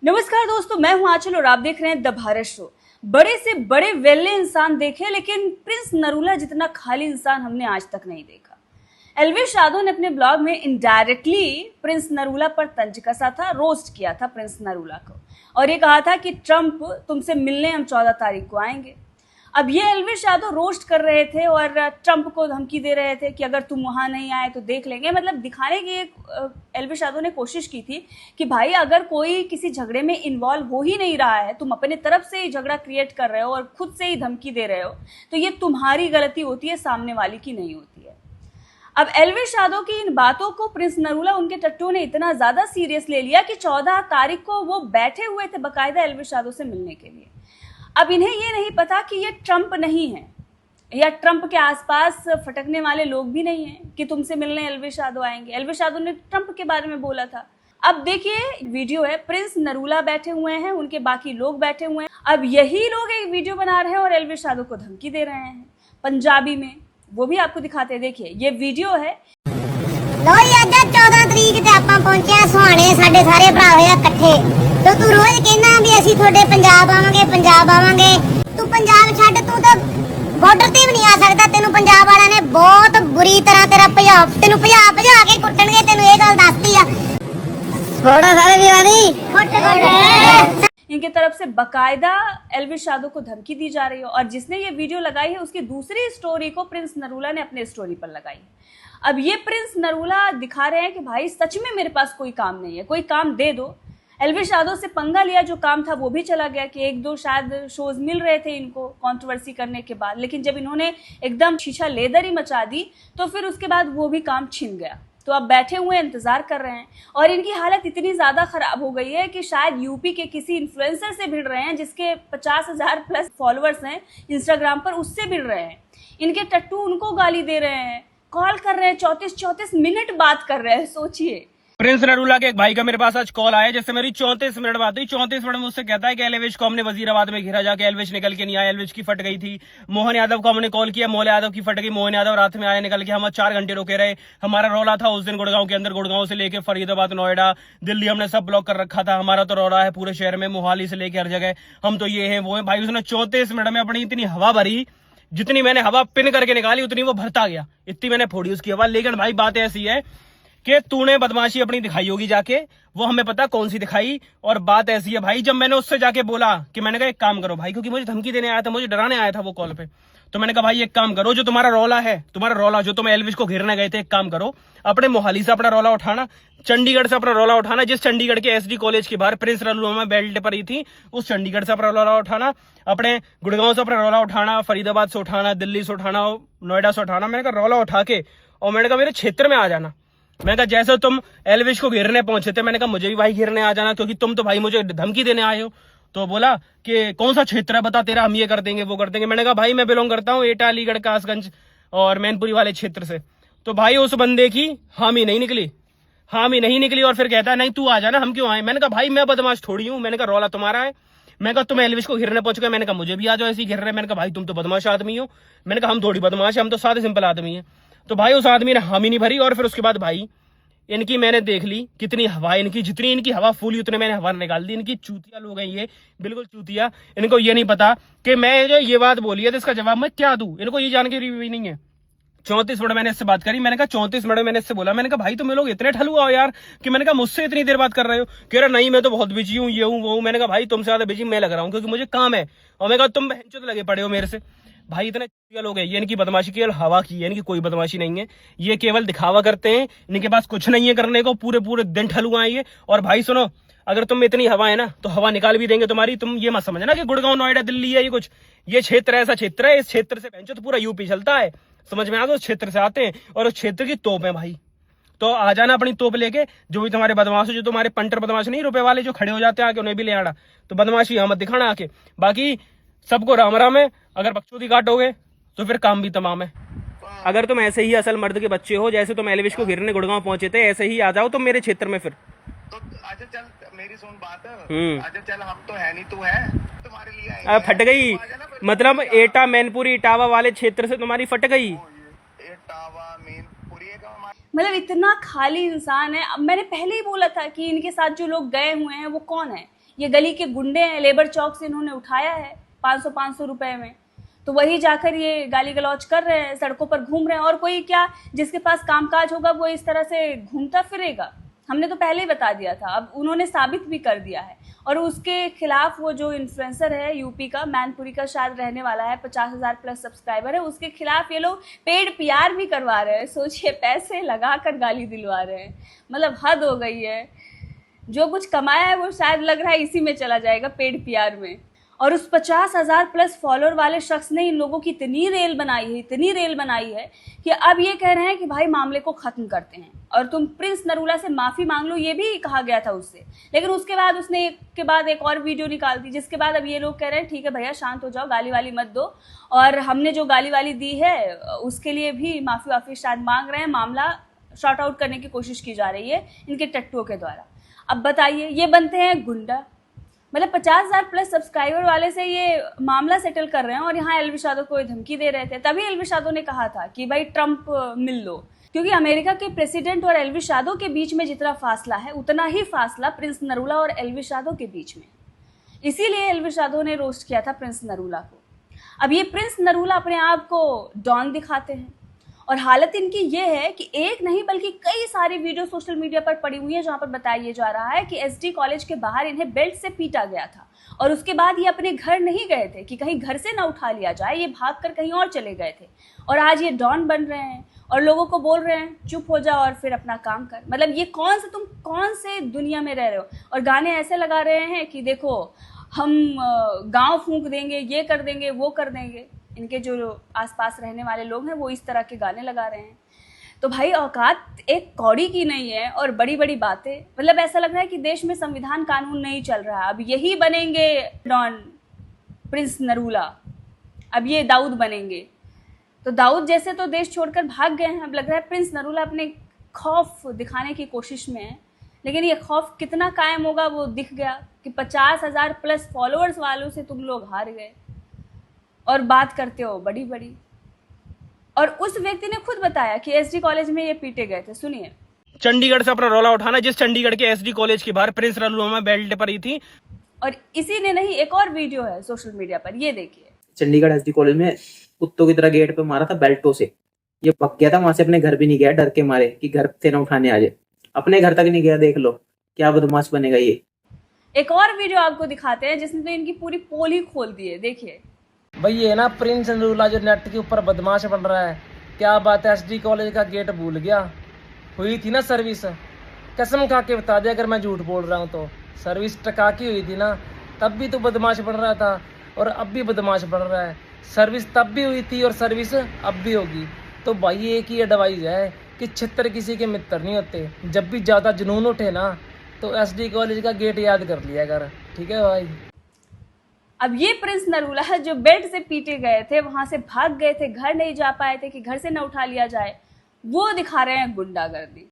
नमस्कार दोस्तों, मैं हूं आंचल और आप देख रहे हैं द भारत शो। बड़े से बड़े वेल्ले इंसान देखे, लेकिन प्रिंस नरूला जितना खाली इंसान हमने आज तक नहीं देखा। एल्विश यादव ने अपने ब्लॉग में इनडायरेक्टली प्रिंस नरूला पर तंज कसा था, रोस्ट किया था प्रिंस नरूला को, और ये कहा था कि ट्रंप तुमसे मिलने हम 14 तारीख को आएंगे। अब ये एल्विश यादव रोस्ट कर रहे थे और ट्रंप को धमकी दे रहे थे कि अगर तुम वहां नहीं आए तो देख लेंगे। मतलब दिखाने की एक एल्विश यादव ने कोशिश की थी कि भाई अगर कोई किसी झगड़े में इन्वॉल्व हो ही नहीं रहा है, तुम अपने तरफ से ही झगड़ा क्रिएट कर रहे हो और खुद से ही धमकी दे रहे हो, तो ये तुम्हारी गलती होती है, सामने वाली की नहीं होती है। अब एल्विश यादव की इन बातों को प्रिंस नरूला, उनके टट्टू ने इतना ज्यादा सीरियस ले लिया कि 14 तारीख को वो बैठे हुए थे बकायदा एल्विश यादव से मिलने के लिए। अब इन्हें ये नहीं पता कि ये ट्रंप नहीं है, या ट्रंप के आसपास फटकने वाले लोग भी नहीं हैं कि तुमसे मिलने एल्विश यादव आएंगे। एल्विश यादव ने ट्रंप के बारे में बोला था। अब देखिए वीडियो है, प्रिंस नरूला बैठे हुए हैं, उनके बाकी लोग बैठे हुए हैं। अब यही लोग एक वीडियो बना रहे हैं और एल्विश यादव को धमकी दे रहे हैं पंजाबी में। वो भी आपको दिखाते हैं, देखिए ये वीडियो है। लो आज 14 तरीक ते आपां पहुंचे सुहाने, साडे सारे भरा होया इकट्ठे। तो तू रोज कहना भी असीं थोड़े पंजाब आवांगे। तू पंजाब छड्ड, तू तो बॉर्डर ते भी नहीं आ सकदा। तेनू पंजाब वालियां ने बहुत बुरी तरह तेरा तेनू भजा के कुੱਟਣਗੇ। तेनू ये गल दसती आ थोड़ा सारे दीवानी इनके तरफ से बकायदा एल्विश यादव को धमकी दी जा रही है, और जिसने ये वीडियो लगाई है उसकी दूसरी स्टोरी को प्रिंस नरूला ने अपने स्टोरी पर लगाई है। अब ये प्रिंस नरूला दिखा रहे हैं कि भाई सच में मेरे पास कोई काम नहीं है, कोई काम दे दो। एल्विश यादव से पंगा लिया, जो काम था वो भी चला गया कि एक दो शायद शोज मिल रहे थे इनको कंट्रोवर्सी करने के बाद, लेकिन जब इन्होंने एकदम शीशा लेदर ही मचा दी तो फिर उसके बाद वो भी काम छिन गया। तो अब बैठे हुए इंतजार कर रहे हैं, और इनकी हालत इतनी ज्यादा खराब हो गई है कि शायद यूपी के किसी इन्फ्लुएंसर से भिड़ रहे हैं जिसके 50,000 प्लस फॉलोअर्स हैं इंस्टाग्राम पर, उससे भिड़ रहे हैं। इनके टट्टू उनको गाली दे रहे हैं, कॉल कर रहे हैं, 34 मिनट बात कर रहे हैं। सोचिए, प्रिंस नरूला के एक भाई का मेरे पास आज कॉल आया, जिससे मेरी 34 मिनट बात हुई। 34 मिनट में उससे कहता है कि एल्विश को हमने वजीराबाद में घिरा, जाके एल्विश निकल के नहीं आया, एल्विश की फट गई थी। मोहन यादव को हमने कॉल किया, मोहन यादव की फट गई, मोहन यादव रात में आया निकल के, हम 4 घंटे रुके रहे। हमारा रौला था उस दिन गुड़गांव के अंदर, गुड़गांव से लेके फरीदाबाद, नोएडा, दिल्ली हमने सब ब्लॉक कर रखा था। हमारा तो रौला है पूरे शहर में, मोहाली से लेके हर जगह, हम तो ये है वो है। भाई उसने 34 मिनट में अपनी इतनी हवा भरी, जितनी मैंने हवा पिन करके निकाली उतनी वो भरता गया, इतनी मैंने फोड़ी उसकी हवा। लेकिन भाई बात ऐसी है कि तूने बदमाशी अपनी दिखाई होगी जाके, वो हमें पता कौन सी दिखाई। और बात ऐसी है भाई, जब मैंने उससे जाके बोला कि मैंने कहा एक काम करो भाई, क्योंकि मुझे धमकी देने आया था, मुझे डराने आया था वो कॉल पे, तो मैंने कहा भाई एक काम करो, जो तुम्हारा रौला है, तुम्हारा रौला जो तुम एल्विश को घेरने गए थे, एक काम करो अपने मोहाली से अपना रौला उठाना, चंडीगढ़ से अपना रौला उठाना, जिस चंडीगढ़ के एसडी कॉलेज के बाहर प्रिंस नरूला बेल्ट पर ही थी, उस चंडीगढ़ से अपना रौला उठाना, अपने गुड़गांव से अपना रौला उठाना, फरीदाबाद से उठाना, दिल्ली से उठाना, नोएडा से उठाना। मैंने कहा रौला उठा के और मैंने कहा मेरे क्षेत्र में आ जाना। मैंने कहा जैसे तुम एल्विश को घेरने पहुंचे थे, मैंने कहा मुझे भी भाई घेरने आ जाना, क्योंकि तुम तो भाई मुझे धमकी देने आए हो। तो बोला कि कौन सा क्षेत्र है बता तेरा, हम ये कर देंगे वो कर देंगे। मैंने कहा भाई मैं बिलोंग करता हूँ एटा, अलीगढ़, कासगंज और मैनपुरी वाले क्षेत्र से। तो भाई उस बंदे की हामी नहीं निकली, और फिर कहता है नहीं तू आ जाना, हम क्यों आए। मैंने कहा भाई मैं बदमाश थोड़ी हूँ, मैंने कहा रौला तुम्हारा है। मैंने कहा तुम एल्विश को घेरने पहुंच गए, मैंने कहा मुझे भी आ जाओ ऐसे ही घेर रहे। मैंने कहा भाई तुम तो बदमाश आदमी हो। मैंने कहा हम थोड़ी बदमाश है, हम तो सादे सिंपल आदमी है। तो भाई उस आदमी ने हामी नहीं भरी, और फिर उसके बाद भाई इनकी मैंने देख ली कितनी हवा, इनकी जितनी इनकी हवा फूली उतने मैंने हवा निकाल दी। इनकी चूतिया लोग हैं ये, बिल्कुल चूतिया। इनको ये नहीं पता कि मैं जो ये बात बोली है तो इसका जवाब मैं क्या दूं, इनको ये जानकारी भी नहीं है। 34 मिनट मैंने इससे बात करी, मैंने कहा 34 मिनट मैंने इससे बोला, मैंने कहा भाई तुम लोग इतने ठलुआ हो यार, कि मैंने कहा मुझसे इतनी देर बात कर रहे हो। कह रहा नहीं मैं तो बहुत बिजी हूँ, ये हूँ वो हूँ। मैंने कहा भाई तुमसे ज्यादा बिजी मैं लग रहा हूँ, क्योंकि मुझे काम है। और मैं कहा तुम बहनचोद लगे पड़े हो मेरे से। भाई इतने लोग हैं ये, इनकी बदमाशी केवल हवा की है, इनकी कोई बदमाशी नहीं है, ये केवल दिखावा करते हैं, इनके पास कुछ नहीं है करने को, पूरे दिन ठलुआ है ये। और भाई सुनो, अगर तुम में इतनी हवा है ना तो हवा निकाल भी देंगे तुम्हारी। तुम ये मत समझना कि गुड़गांव, नोएडा, दिल्ली है ये कुछ, ये क्षेत्र ऐसा क्षेत्र है, इस क्षेत्र से तो पूरा यूपी चलता है, समझ में आ गया। उस क्षेत्र से आते हैं और उस क्षेत्र की तोप है भाई। तो आ जाना अपनी तोप लेके, जो भी तुम्हारे बदमाश, जो तुम्हारे पंटर बदमाश नहीं रुपए वाले जो खड़े हो जाते हैं आके, उन्हें भी ले आना। तो बदमाशी यहाँ मत दिखाना आके। बाकी सबको राम राम है, अगर बकचोदी काटोगे तो फिर काम भी तमाम है। अगर तुम ऐसे ही असल मर्द के बच्चे हो, जैसे तुम एल्विश को घेरने गुड़गांव पहुंचे थे, ऐसे ही आ जाओ तुम मेरे क्षेत्र में फिर। तो अच्छा चल मेरी सुन बात। अच्छा चल हम तो है नहीं, तू है, तुम्हारे लिए आएंगे। फट गई, मतलब एटा, मैनपुरी, इटावा वाले क्षेत्र से तुम्हारी फट गई। इटावा, मैनपुरी का मतलब इतना खाली इंसान है। अब मैंने पहले ही बोला था कि इनके साथ जो लोग गए हुए हैं वो कौन है। ये गली के गुंडे हैं, लेबर चौक से इन्होंने उठाया है 500 रुपए में, तो वही जाकर ये गाली गलौज कर रहे हैं, सड़कों पर घूम रहे हैं। और कोई क्या जिसके पास कामकाज होगा वो इस तरह से घूमता फिरेगा? हमने तो पहले ही बता दिया था, अब उन्होंने साबित भी कर दिया है। और उसके खिलाफ वो जो इन्फ्लुएंसर है यूपी का, मैनपुरी का शायद रहने वाला है, 50,000 प्लस सब्सक्राइबर है, उसके खिलाफ ये लोग पेड पीआर भी करवा रहे हैं। सोचिए, पैसे लगाकर गाली दिलवा रहे हैं, मतलब हद हो गई है। जो कुछ कमाया है वो शायद लग रहा है इसी में चला जाएगा, पेड पीआर में। और उस 50,000 प्लस फॉलोअर वाले शख्स ने इन लोगों की इतनी रेल बनाई है कि अब ये कह रहे हैं कि भाई मामले को खत्म करते हैं और तुम प्रिंस नरूला से माफी मांग लो, ये भी कहा गया था उससे। लेकिन उसके बाद उसने एक के बाद एक और वीडियो निकाल दी, जिसके बाद अब ये लोग कह रहे हैं ठीक है भैया शांत हो जाओ, गाली वाली मत दो, और हमने जो गाली वाली दी है उसके लिए भी माफी वाफी शायद मांग रहे हैं। मामला शॉर्ट आउट करने की कोशिश की जा रही है इनके टट्टुओं के द्वारा। अब बताइए, ये बनते हैं गुंडा, मतलब 50,000 प्लस सब्सक्राइबर वाले से ये मामला सेटल कर रहे हैं और यहाँ एलविश यादव को धमकी दे रहे थे। तभी एलविश यादव ने कहा था कि भाई ट्रंप मिल लो, क्योंकि अमेरिका के प्रेसिडेंट और एलविश यादव के बीच में जितना फासला है उतना ही फासला प्रिंस नरूला और एलविश यादव के बीच में। इसीलिए एलविश यादव ने रोस्ट किया था प्रिंस नरूला को। अब ये प्रिंस नरूला अपने आप को डॉन दिखाते हैं और हालत इनकी ये है कि एक नहीं बल्कि कई सारी वीडियो सोशल मीडिया पर पड़ी हुई है जहां पर बताया जा रहा है कि एसडी कॉलेज के बाहर इन्हें बेल्ट से पीटा गया था और उसके बाद ये अपने घर नहीं गए थे कि कहीं घर से ना उठा लिया जाए, ये भागकर कहीं और चले गए थे। और आज ये डॉन बन रहे हैं और लोगों को बोल रहे हैं चुप हो जाओ और फिर अपना काम कर। मतलब ये तुम कौन से दुनिया में रह रहे हो? और गाने ऐसे लगा रहे हैं कि देखो हम गाँव फूंक देंगे, ये कर देंगे, वो कर देंगे। इनके जो आसपास रहने वाले लोग हैं वो इस तरह के गाने लगा रहे हैं। तो भाई औकात एक कौड़ी की नहीं है और बड़ी बड़ी बातें, मतलब ऐसा लग रहा है कि देश में संविधान कानून नहीं चल रहा है। अब यही बनेंगे डॉन प्रिंस नरूला, अब ये दाऊद बनेंगे। तो दाऊद जैसे तो देश छोड़कर भाग गए हैं, अब लग रहा है प्रिंस नरूला अपने खौफ दिखाने की कोशिश में है। लेकिन ये खौफ कितना कायम होगा वो दिख गया कि 50,000 प्लस फॉलोअर्स वालों से तुम लोग हार गए और बात करते हो बड़ी बड़ी। और उस व्यक्ति ने खुद बताया कि एसडी कॉलेज में ये पीटे गए थे। सुनिए, चंडीगढ़ से अपना रौला उठाना, जिस चंडीगढ़ के एसडी कॉलेज के बाहर प्रिंस नरूला बेल्ट पर ही थी। और इसी ने नहीं, एक और वीडियो है सोशल मीडिया पर, ये देखिए। चंडीगढ़ एसडी कॉलेज में कुत्तों की तरह गेट पे मारा था बेल्टों से। ये पक गया था, वहां से अपने घर भी नहीं गया, डर के मारे कि घर से ना उठाने आ जाए। अपने घर तक नहीं गया, देख लो क्या बदमाश बनेगा ये। एक और वीडियो आपको दिखाते हैं जिसने तो इनकी पूरी पोल ही खोल दी है, देखिए। भाई ये ना प्रिंस नरूला जो नेट के ऊपर बदमाश बन रहा है, क्या बात है, एसडी कॉलेज का गेट भूल गया। हुई थी ना सर्विस, कसम खा के बता दे अगर मैं झूठ बोल रहा हूँ तो सर्विस टका की हुई थी ना, तब भी तो बदमाश बन रहा था और अब भी बदमाश बन रहा है। सर्विस तब भी हुई थी और सर्विस अब भी होगी। तो भाई एक ही एडवाइस है कि छितर किसी के मित्र नहीं होते। जब भी ज़्यादा जुनून उठे ना तो एसडी कॉलेज का गेट याद कर लिया कर, ठीक है भाई। अब ये प्रिंस नरूला जो बेल्ट से पीटे गए थे, वहां से भाग गए थे, घर नहीं जा पाए थे कि घर से न उठा लिया जाए, वो दिखा रहे हैं गुंडागर्दी।